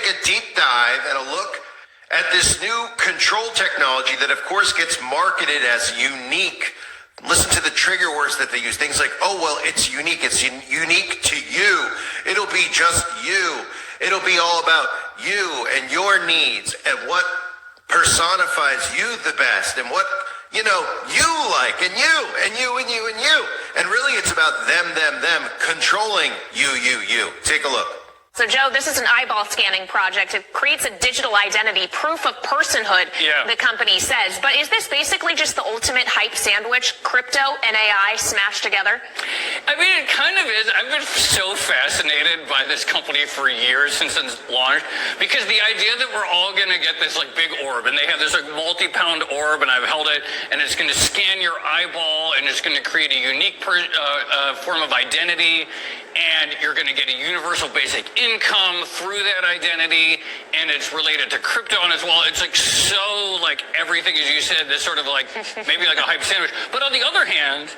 take a deep dive and a look at this new control technology that, of course, gets marketed as unique. Listen to the trigger words that they use. Things like, oh, well, it's unique. It's unique to you. It'll be just you. It'll be all about you and your needs and what personifies you the best and what, you like, and you, and you, and you, and you. And really, it's about them controlling you. Take a look. So, Joe, this is an eyeball scanning project. It creates a digital identity, proof of personhood, the company says. But is this basically just the ultimate hype sandwich, crypto and AI smashed together? I mean, it kind of is. I've been so fascinated by this company for years since it's launched, because the idea that we're all going to get this big orb, and they have this multi-pound orb, and I've held it, and it's going to scan your eyeball, and it's going to create a unique form of identity, and you're going to get a universal basic income through that identity, and it's related to crypto as well. It's so everything, as you said, this sort of maybe a hype sandwich. But on the other hand,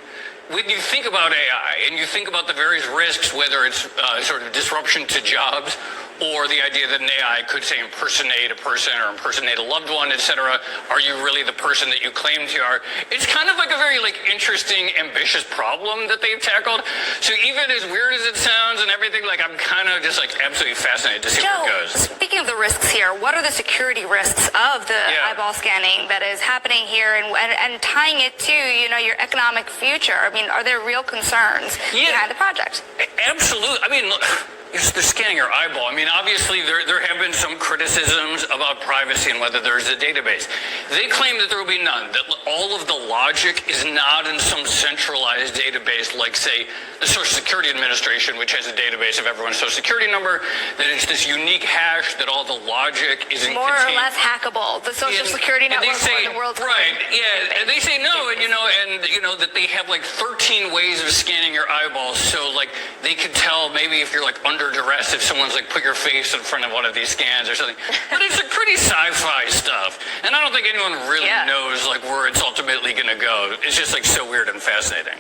when you think about AI and you think about the various risks, whether it's sort of disruption to jobs, or the idea that an AI could, say, impersonate a person or impersonate a loved one, etc. Are you really the person that you claim to are? It's kind of a very interesting, ambitious problem that they've tackled. So even as weird as it sounds and everything, I'm kind of just absolutely fascinated to see where it goes. Speaking of the risks here, what are the security risks of the eyeball scanning that is happening here, and tying it to your economic future? I mean, are there real concerns behind the project? Absolutely. I mean, look, they're scanning your eyeball. I mean, obviously, there have been some criticisms about privacy and whether there's a database. They claim that there will be none, that all of the logic is not in some centralized database like, say, the Social Security Administration, which has a database of everyone's Social Security number, that it's this unique hash, that all the logic is more or less hackable. The Social Security Network or the Worldcoin. Right, yeah, and they say no, and that they have 13 ways of scanning your eyeballs, so they could tell maybe if you're under duress if someone's put your face in front of one of these scans or something. But it's pretty sci-fi stuff, and I don't think anyone really knows where it's ultimately going to go. It's just so weird and fascinating.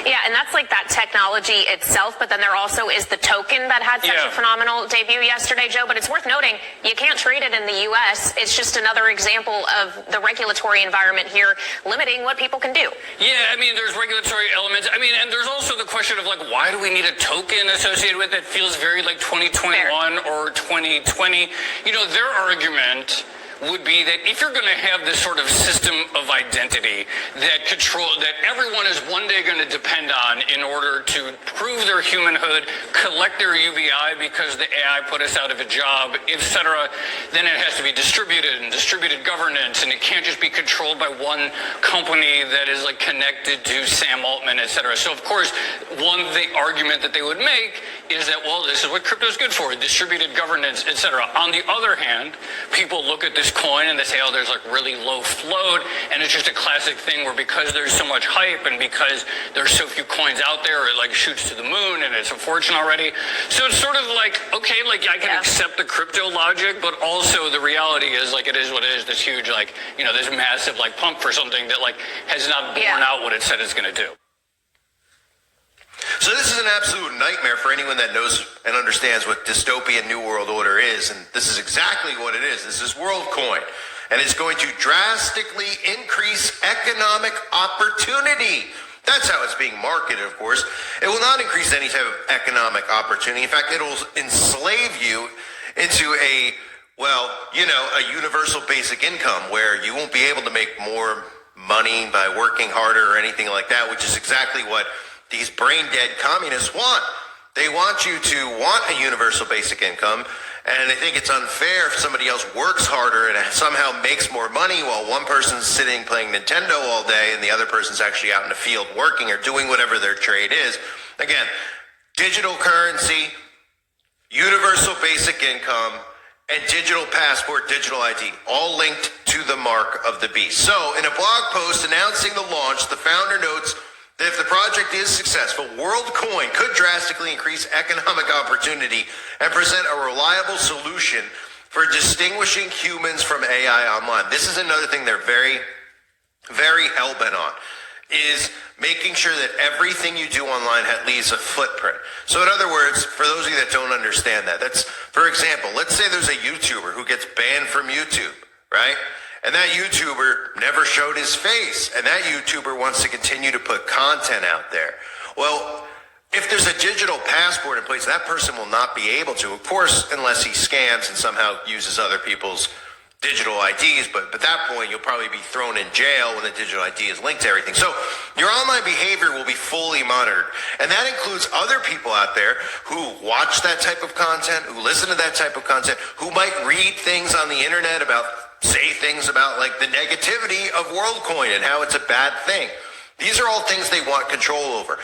Yeah, and that's that technology itself, but then there also is the token that had such a phenomenal debut yesterday, Joe. But it's worth noting, you can't trade it in the U.S. It's just another example of the regulatory environment here limiting what people can do. Yeah, I mean, there's regulatory elements. I mean, and there's also the question of why do we need a token associated with it? Feels very 2021 or 2020. Their argument would be that if you're going to have this sort of system of identity that everyone is one day going to depend on in order to prove their humanhood, collect their UBI because the AI put us out of a job, etc., then it has to be distributed and distributed governance, and it can't just be controlled by one company that is connected to Sam Altman, etc. So of course, the argument that they would make is that, well, this is what crypto is good for, distributed governance, etc. On the other hand, people look at this coin and they say, oh, there's really low float, and it's just a classic thing where because there's so much hype and because there's so few coins out there, it shoots to the moon and it's a fortune already. So it's sort of okay, I can accept the crypto logic, but also the reality is it is what it is, this huge this massive pump for something that has not borne out what it said it's going to do. So this is an absolute nightmare for anyone that knows and understands what dystopian New World Order is, and this is exactly what it is. This is Worldcoin, and it's going to drastically increase economic opportunity. That's how it's being marketed, of course. It will not increase any type of economic opportunity. In fact, it'll enslave you into a universal basic income where you won't be able to make more money by working harder or anything like that, which is exactly what these brain-dead communists want. They want you to want a universal basic income, and they think it's unfair if somebody else works harder and somehow makes more money while one person's sitting playing Nintendo all day and the other person's actually out in the field working or doing whatever their trade is. Again, digital currency, universal basic income, and digital passport, digital ID, all linked to the mark of the beast. So, in a blog post announcing the launch, the founder notes that if the project is successful, Worldcoin could drastically increase economic opportunity and present a reliable solution for distinguishing humans from AI online. This is another thing they're very, very hell-bent on. is making sure that everything you do online leaves a footprint. So in other words, for those of you that don't understand that, that's, for example, let's say there's a YouTuber who gets banned from YouTube, right? And that YouTuber never showed his face, and that YouTuber wants to continue to put content out there. Well, if there's a digital passport in place, that person will not be able to, of course, unless he scams and somehow uses other people's digital IDs, but at that point, you'll probably be thrown in jail when the digital ID is linked to everything. So your online behavior will be fully monitored. And that includes other people out there who watch that type of content, who listen to that type of content, who might read things on the internet about, say things about like the negativity of Worldcoin and how it's a bad thing. These are all things they want control over.